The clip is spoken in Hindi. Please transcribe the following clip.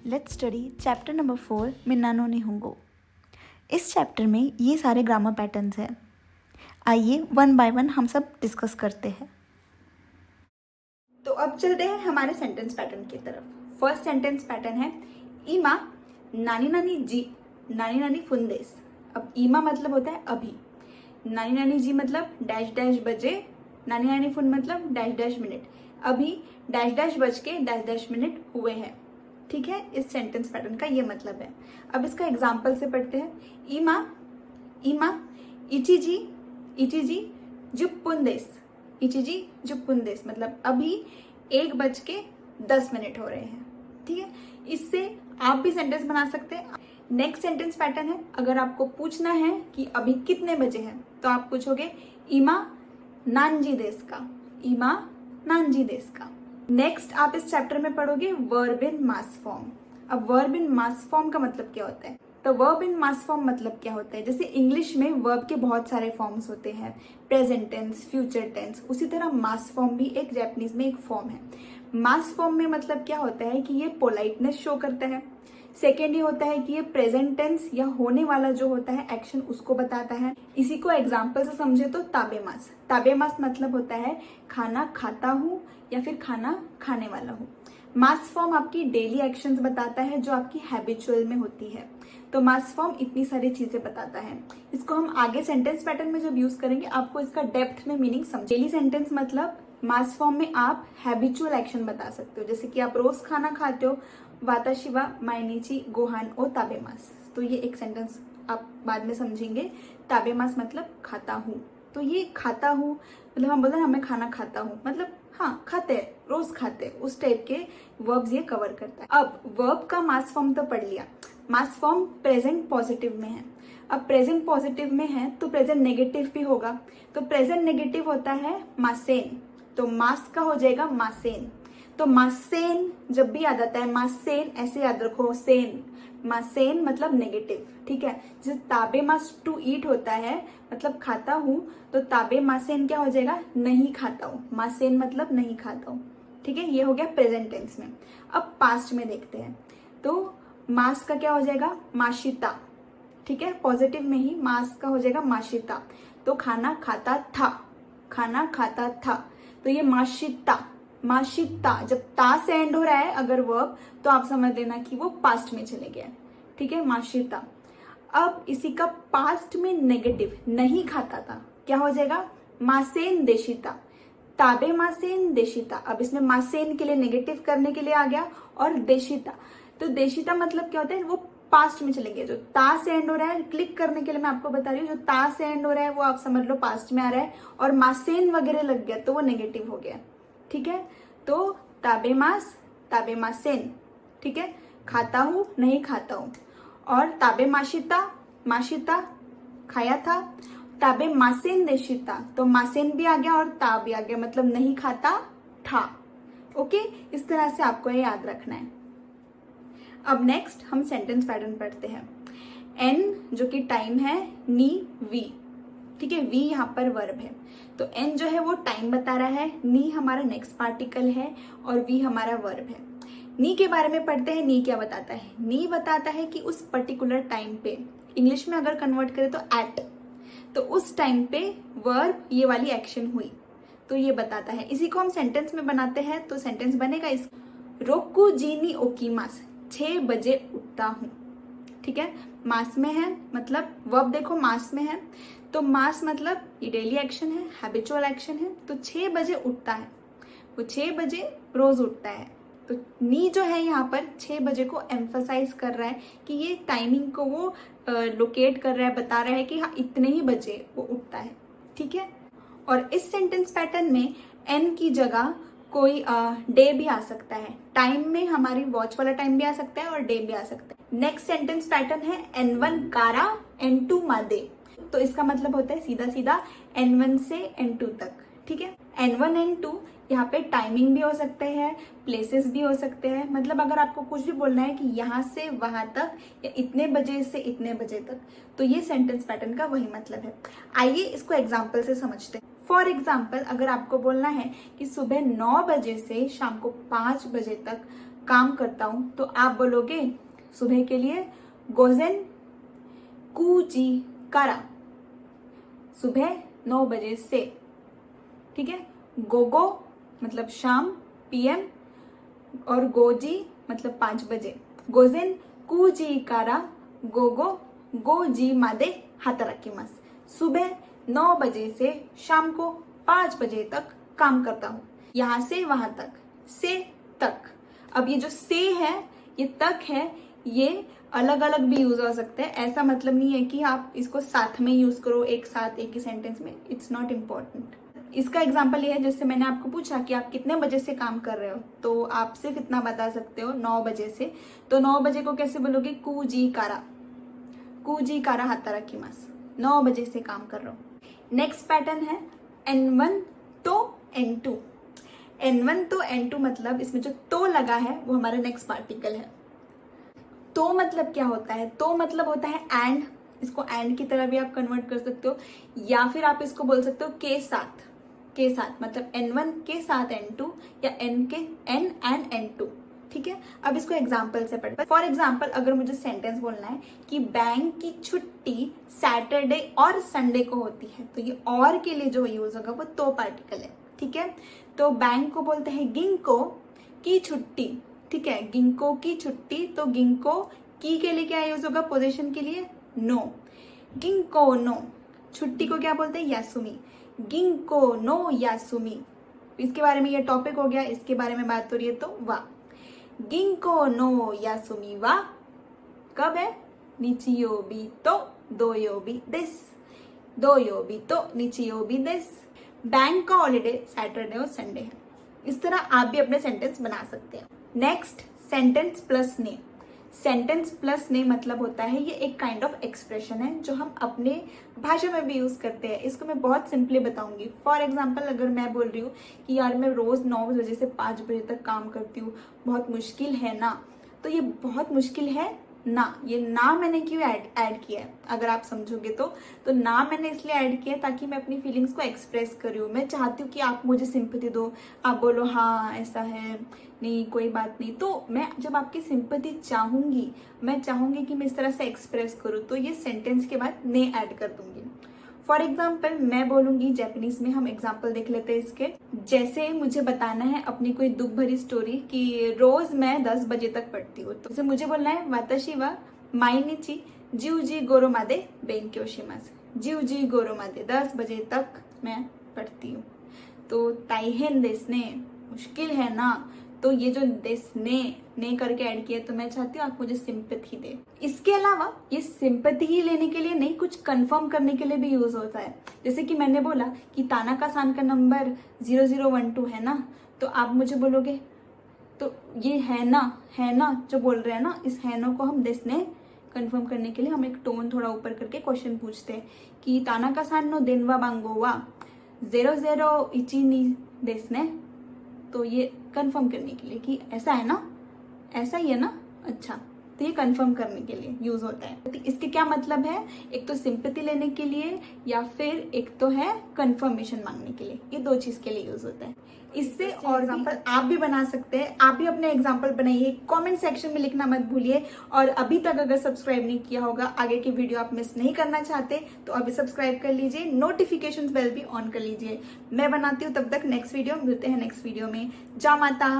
Let's study chapter number 4 मिन्नानो निहुंगो। इस चैप्टर में ये सारे ग्रामर पैटर्न्स हैं। आइए वन बाय वन हम सब डिस्कस करते हैं। तो अब चलते हैं हमारे सेंटेंस पैटर्न की तरफ। फर्स्ट सेंटेंस पैटर्न है ईमा नानी नानी जी नानी नानी फुंदेस। अब ईमा मतलब होता है अभी, नानी नानी जी मतलब डैश डैश बजे, नानी नानी फुन मतलब डैश डैश मिनट। अभी डैश डैश बज के डैश डैश मिनट हुए हैं। ठीक है, इस सेंटेंस पैटर्न का ये मतलब है। अब इसका एग्जाम्पल से पढ़ते हैं। ईमा ईमा इचिजी इचिजी जुपुंदेस, इचिजी जुपुंदेस मतलब अभी 1:10 हो रहे हैं। ठीक है, इससे आप भी सेंटेंस बना सकते हैं। नेक्स्ट सेंटेंस पैटर्न है, अगर आपको पूछना है कि अभी कितने बजे हैं तो आप पूछोगे ईमा नानजी देस का, ईमा नानजी देस का। नेक्स्ट आप इस चैप्टर में पढ़ोगे वर्ब इन मास फॉर्म। अब वर्ब इन मास फॉर्म का मतलब क्या होता है? तो वर्ब इन मास फॉर्म मतलब क्या होता है? जैसे इंग्लिश में वर्ब के बहुत सारे फॉर्म्स होते हैं, प्रेजेंट टेंस, फ्यूचर टेंस, उसी तरह मास फॉर्म भी एक जापानीज में एक फॉर्म है। मास फॉर्म में मतलब क्या होता है कि ये पोलाइटनेस शो करता है। सेकेंड ये होता है कि ये प्रेजेंट टेंस या होने वाला जो होता है एक्शन उसको बताता है। इसी को एग्जाम्पल से समझे तो ताबेमास, ताबेमास मतलब होता है खाना खाता हूँ या फिर खाना खाने वाला हूँ। मास फॉर्म आपकी डेली एक्शंस बताता है जो आपकी हैबिचुअल में होती है। तो मास फॉर्म इतनी सारी चीजें बताता है। इसको हम आगे सेंटेंस पैटर्न में जब यूज करेंगे आपको इसका डेप्थ में मीनिंग समझ। डेली सेंटेंस मतलब मास फॉर्म में आप हैबिचुअल एक्शन बता सकते हो, जैसे कि आप रोज खाना खाते हो, वाताशिवा माइनीची गोहान ओ ताबेमास। तो ये एक सेंटेंस आप बाद में समझेंगे। ताबेमास मतलब खाता हूँ। तो ये खाता हूँ मतलब हम बोलते हैं मैं खाना खाता हूँ, मतलब हाँ खाते हैं, रोज खाते हैं, उस टाइप के वर्ब्स ये कवर करता है। अब वर्ब का मास फॉर्म तो पढ़ लिया। मास फॉर्म प्रेजेंट पॉजिटिव में है। अब प्रेजेंट पॉजिटिव में है तो प्रेजेंट नेगेटिव भी होगा। तो प्रेजेंट नेगेटिव होता है मासेन, तो मास का हो जाएगा मासेन। तो मासेन जब भी याद आता है, मासेन ऐसे याद रखो, सेन, मासेन मतलब नेगेटिव। ठीक है, जैसे ताबे मास टू ईट होता है मतलब खाता हूँ, तो ताबे मासेन क्या हो जाएगा? नहीं खाता हूँ। मासेन मतलब नहीं खाता हूँ। ठीक है, ये हो गया प्रेजेंट टेंस में। अब पास्ट में देखते हैं। तो मास का क्या हो जाएगा? माशिता। ठीक है, पॉजिटिव में ही मास का हो जाएगा माशिता। तो खाना खाता था, खाना खाता था। तो ये माशिता, माशिता जब ता से एंड हो रहा है अगर वर्ब तो आप समझ लेना कि वो पास्ट में चले गया। ठीक है, माशिता। अब इसी का पास्ट में नेगेटिव नहीं खाता था, क्या हो जाएगा? मासेन देशिता, ताबे मासेन देशिता। अब इसमें मासेन के लिए नेगेटिव करने के लिए आ गया और देशिता। तो देशिता मतलब क्या होता है? वो पास्ट में चले गए। जो ता से एंड हो रहा है, क्लिक करने के लिए मैं आपको बता रही हूँ, जो ता से एंड हो रहा है वो आप समझ लो पास्ट में आ रहा है, और मासेन वगैरह लग गया तो वो नेगेटिव हो गया। ठीक है, तो ताबेमास, ताबेमासेन। ठीक है, खाता हूँ नहीं खाता हूँ। और ताबे माशिता, माशिता खाया था। ताबे मासेन देशिता, तो मासेन भी आ गया और ता भी आ गया, मतलब नहीं खाता था। ओके, इस तरह से आपको ये याद रखना है। अब नेक्स्ट हम सेंटेंस पैटर्न पढ़ते हैं। एन जो कि टाइम है, नी वी। ठीक है, वी यहाँ पर वर्ब है। तो एन जो है वो टाइम बता रहा है, नी हमारा नेक्स्ट पार्टिकल है और वी हमारा वर्ब है। नी के बारे में पढ़ते हैं। नी क्या बताता है? नी बताता है कि उस पर्टिकुलर टाइम पे, इंग्लिश में अगर कन्वर्ट करें तो एट, तो उस टाइम पे वर्ब ये वाली एक्शन हुई, तो ये बताता है। इसी को हम सेंटेंस में बनाते हैं। तो सेंटेंस बनेगा इस रोकू जीनी ओकीमास, 6 बजे उठता हूँ। ठीक है, मास में है मतलब वर्ब देखो मास में है, तो मास मतलब ये डेली एक्शन है, हैबिचुअल एक्शन है। तो 6 बजे उठता है, वो 6 बजे रोज उठता है। तो नी जो है यहाँ पर 6 बजे को एम्फसाइज कर रहा है कि ये टाइमिंग को वो लोकेट कर रहा है, बता रहा है कि हाँ इतने ही बजे वो उठता है। ठीक है, और इस सेंटेंस पैटर्न में एन की जगह कोई डे भी आ सकता है। टाइम में हमारी वॉच वाला टाइम भी आ सकता है और डे भी आ सकता है। नेक्स्ट सेंटेंस पैटर्न है N1 कारा N2 मादे। तो इसका मतलब होता है सीधा सीधा N1 से N2 तक। ठीक है, N1 N2 यहाँ पे टाइमिंग भी हो सकते हैं, प्लेसेस भी हो सकते हैं। मतलब अगर आपको कुछ भी बोलना है कि यहाँ से वहां तक या इतने बजे से इतने बजे तक, तो ये सेंटेंस पैटर्न का वही मतलब है। आइए इसको एग्जाम्पल से समझते हैं। फॉर एग्जाम्पल अगर आपको बोलना है कि सुबह 9 बजे से शाम को 5 बजे तक काम करता हूं, तो आप बोलोगे सुबह के लिए गोजेन कूजी कारा, सुबह 9 बजे से। ठीक है, गोगो मतलब शाम, पीएम, और गोजी मतलब 5 बजे। गोजेन कूजी कारा गोगो गोजी मादे हाताराकिमास, सुबह 9 बजे से शाम को 5 बजे तक काम करता हूँ। यहां से वहां तक, से तक। अब ये जो से है, ये तक है, ये अलग अलग भी यूज हो सकते हैं। ऐसा मतलब नहीं है कि आप इसको साथ में यूज करो, एक साथ एक ही सेंटेंस में। It's not important. इसका एग्जाम्पल ये है, जैसे मैंने आपको पूछा कि आप कितने बजे से काम कर रहे हो, तो आप सिर्फ इतना बता सकते हो 9 बजे से। तो 9 बजे को कैसे बोलोगे? कूजी कारा हाताराकिमास, 9 बजे से काम कर रहा हूं। नेक्स्ट पैटर्न है N1 तो N2। N1 तो N2 मतलब इसमें जो तो लगा है वो हमारा नेक्स्ट पार्टिकल है। तो मतलब क्या होता है? तो मतलब होता है एंड। इसको एंड की तरह भी आप कन्वर्ट कर सकते हो, या फिर आप इसको बोल सकते हो के साथ। के साथ मतलब N1 के साथ N2, या N एंड N2। ठीक है, अब इसको एग्जाम्पल से पढ़ते हैं। फॉर एग्जाम्पल, अगर मुझे सेंटेंस बोलना है कि बैंक की छुट्टी सैटरडे और संडे को होती है, तो ये और के लिए जो यूज होगा वो तो पार्टिकल है। ठीक है, तो बैंक को बोलते हैं गिंको की छुट्टी। ठीक है, गिंको की छुट्टी, तो गिंको की के लिए क्या यूज होगा? पोजीशन के लिए नो, गिंको नो। छुट्टी को क्या बोलते हैं? यासुमी, गिंको नो यासुमी। इसके बारे में ये टॉपिक हो गया, इसके बारे में बात हो रही है तो वा। गिंको नो यासुमी वा कब है? निचियोबी तो दोयोबी देस, दोयोबी तो निचियोबी देस। बैंक का हॉलीडे सैटरडे और संडे है। इस तरह आप भी अपने सेंटेंस बना सकते हैं। नेक्स्ट, सेंटेंस प्लस ने। सेंटेंस प्लस ने मतलब होता है, ये एक काइंड ऑफ एक्सप्रेशन है जो हम अपने भाषा में भी यूज करते हैं। इसको मैं बहुत सिंपली बताऊंगी। फॉर एग्जाम्पल, अगर मैं बोल रही हूँ कि यार मैं रोज 9 बजे से 5 बजे तक काम करती हूँ, बहुत मुश्किल है ना, तो ये बहुत मुश्किल है ना, ये ना मैंने क्यों ऐड किया है अगर आप समझोगे तो ना मैंने इसलिए ऐड किया ताकि मैं अपनी फीलिंग्स को एक्सप्रेस करूँ। मैं चाहती हूँ कि आप मुझे सिंपैथी दो, आप बोलो हाँ ऐसा है, नहीं कोई बात नहीं। तो मैं जब आपकी सिंपैथी चाहूंगी, मैं चाहूंगी कि मैं इस तरह से एक्सप्रेस करूँ, तो ये सेंटेंस के बाद ने ऐड कर दूंगी। फॉर एग्जाम्पल, मैं बोलूंगी जापानीज में, हम एग्जाम्पल देख लेते हैं इसके। जैसे मुझे बताना है अपनी कोई दुख भरी स्टोरी कि रोज मैं 10 बजे तक पढ़ती हूँ, तो मुझे बोलना है वाताशी वा माइनिची जीवजी गोरो मादे बेंक्यो शिमासु, जीवजी गोरो मादे, 10 बजे तक मैं पढ़ती हूँ। तो ताइहेन देसने, मुश्किल है ना, तो ये जो देस ने करके ऐड किया, तो मैं चाहती हूँ आप मुझे सिंपैथी दे। इसके अलावा ये सिंपैथी ही लेने के लिए नहीं, कुछ कंफर्म करने के लिए भी यूज होता है। जैसे कि मैंने बोला कि तानाका-सान का नंबर 0012 है ना, तो आप मुझे बोलोगे तो ये है ना जो बोल रहे हैं ना, इस है ना को हम देस ने कंफर्म करने के लिए हम एक टोन थोड़ा ऊपर करके क्वेश्चन पूछते हैं कि तानाका-सान नो देनवा बांगो वा 0012 देस ने, तो ये कंफर्म करने के लिए कि ऐसा है ना, ऐसा ही है ना, अच्छा, तो ये कंफर्म करने के लिए यूज होता है। तो इसके क्या मतलब है? एक तो सिंपैथी लेने के लिए, या फिर एक तो है कंफर्मेशन मांगने के लिए। ये 2 चीज के लिए यूज होता है। इससे और एग्जाम्पल आप भी बना सकते हैं। आप भी अपने एग्जाम्पल बनाइए, कमेंट सेक्शन में लिखना मत भूलिए। और अभी तक अगर सब्सक्राइब नहीं किया होगा, आगे की वीडियो आप मिस नहीं करना चाहते, तो अभी सब्सक्राइब कर लीजिए, नोटिफिकेशन बेल भी ऑन कर लीजिए। मैं बनाती हूँ, तब तक नेक्स्ट वीडियो मिलते हैं नेक्स्ट वीडियो में। जा माता।